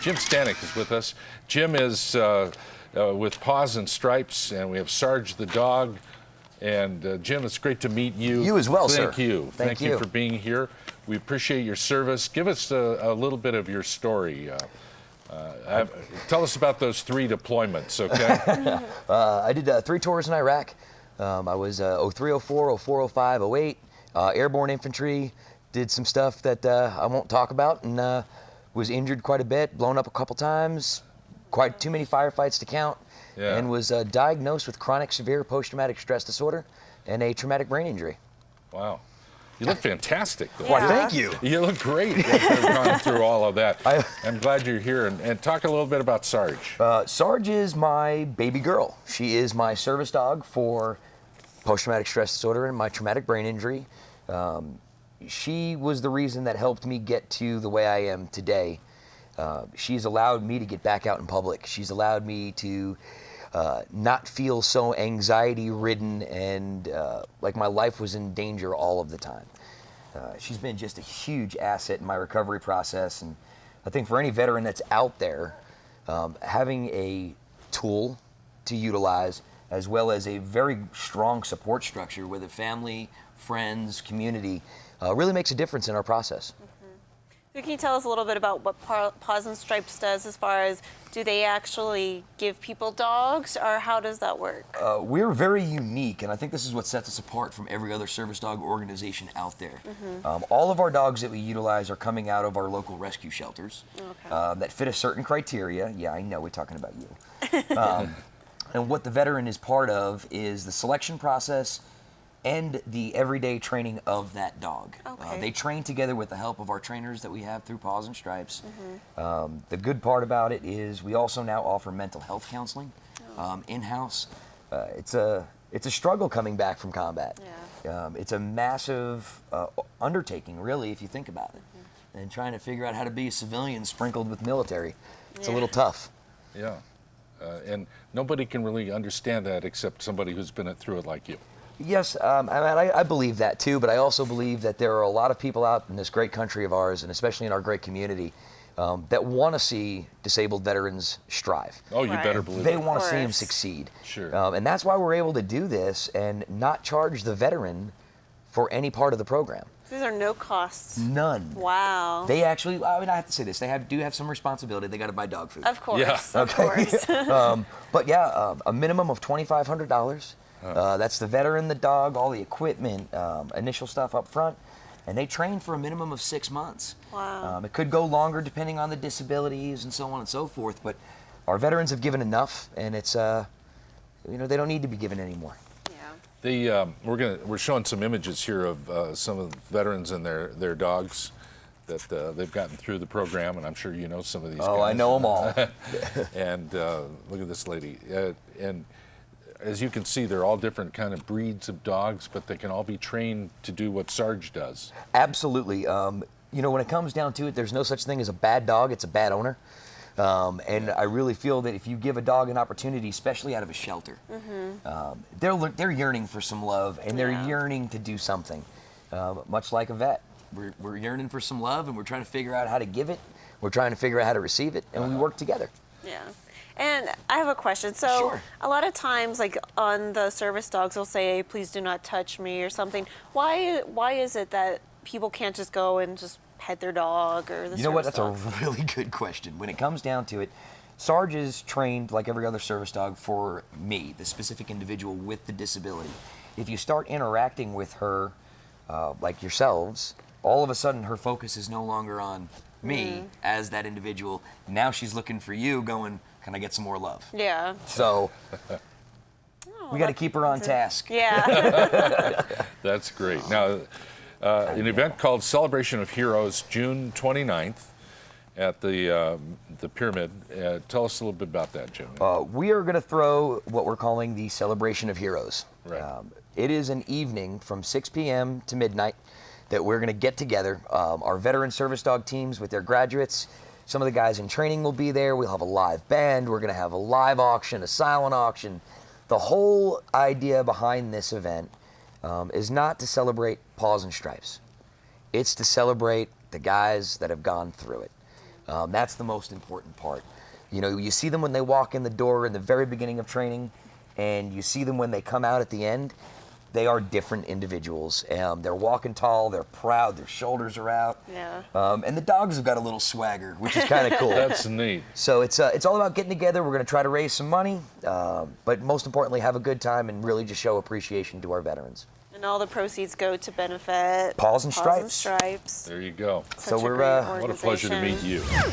Jim Stanek is with us. Jim is with Paws and Stripes, and we have Sarge the dog. And Jim, it's great to meet you. You as well, sir. Thank you. Thank you for being here. We appreciate your service. Give us a little bit of your story. Tell us about those 3 deployments, okay? I did 3 tours in Iraq. I was 03, 04, 04, 05, 08, airborne infantry. Did some stuff that I won't talk about, and was injured quite a bit, blown up a couple times, quite too many firefights to count, and was diagnosed with chronic severe post-traumatic stress disorder and a traumatic brain injury. Wow. You look fantastic. Yeah. Well, thank you. You look great after going through all of that. I'm glad you're here. And talk a little bit about Sarge. Sarge is my baby girl. She is my service dog for post-traumatic stress disorder and my traumatic brain injury. She was the reason that helped me get to the way I am today. She's allowed me to get back out in public. She's allowed me to not feel so anxiety-ridden and like my life was in danger all of the time. She's been just a huge asset in my recovery process, and I think for any veteran that's out there, having a tool to utilize as well as a very strong support structure with a family, friends, community really makes a difference in our process. So can you tell us a little bit about what Paws and Stripes does as far as, do they actually give people dogs, or how does that work? We're very unique, and I think this is what sets us apart from every other service dog organization out there. All of our dogs that we utilize are coming out of our local rescue shelters that fit a certain criteria. Yeah, I know, we're talking about you. And what the veteran is part of is the selection process and the everyday training of that dog. They train together with the help of our trainers that we have through Paws and Stripes. The good part about it is we also now offer mental health counseling in-house. It's a struggle coming back from combat. It's a massive undertaking, really, if you think about it. And trying to figure out how to be a civilian sprinkled with military. It's a little tough. Yeah. And nobody can really understand that except somebody who's been through it like you. Yes, I believe that too, but I also believe that there are a lot of people out in this great country of ours, and especially in our great community, that want to see disabled veterans strive. Oh, you better believe it. They want to see them succeed. Sure. And that's why we're able to do this and not charge the veteran for any part of the program. These are no costs. None. Wow. They actually, I mean, I have to say this, they do have some responsibility. They got to buy dog food. Of course, yeah. Of course. But yeah, a minimum of $2,500. That's the veteran, the dog, all the equipment, initial stuff up front, and they train for a minimum of 6 months. Wow. It could go longer depending on the disabilities and so on and so forth, but our veterans have given enough, and it's, you know, they don't need to be given anymore. Yeah. We're showing some images here of some of the veterans and their dogs that they've gotten through the program, and I'm sure you know some of these guys. Oh, I know them all. And look at this lady. And as you can see, they're all different kind of breeds of dogs, but they can all be trained to do what Sarge does. Absolutely. You know, when it comes down to it, there's no such thing as a bad dog. It's a bad owner. And I really feel that if you give a dog an opportunity, especially out of a shelter, they're yearning for some love, and they're yearning to do something, much like a vet. We're yearning for some love, and we're trying to figure out how to give it. We're trying to figure out how to receive it, and we work together. Yeah. And I have a question. So a lot of times, like on the service dogs, they'll say, please do not touch me or something. Why is it that people can't just go and just pet their dog or the You know what? That's dog? a really good question. When it comes down to it, Sarge is trained like every other service dog for me, the specific individual with the disability. If you start interacting with her like yourselves, all of a sudden her focus is no longer on me as that individual. Now she's looking for you going, can I get some more love? Yeah. So we got to keep her on task. Yeah. That's great. Now, an event called Celebration of Heroes, June 29th at the Pyramid. Tell us a little bit about that, Jim. We are going to throw what we're calling the Celebration of Heroes. Right. It is an evening from 6 p.m. to midnight that we're going to get together. Our veteran service dog teams with their graduates. Some of the guys in training will be there. We'll have a live band. We're going to have a live auction, a silent auction. The whole idea behind this event is not to celebrate Paws and Stripes. It's to celebrate the guys that have gone through it. That's the most important part. You know, you see them when they walk in the door in the very beginning of training, and you see them when they come out at the end. They are different individuals. They're walking tall, they're proud, their shoulders are out. Yeah. And the dogs have got a little swagger, which is kind of cool. That's neat. So it's all about getting together. We're going to try to raise some money, but most importantly, have a good time and really just show appreciation to our veterans. And all the proceeds go to benefit Paws and Stripes. Stripes. There you go. Such a great What a pleasure to meet organization. you.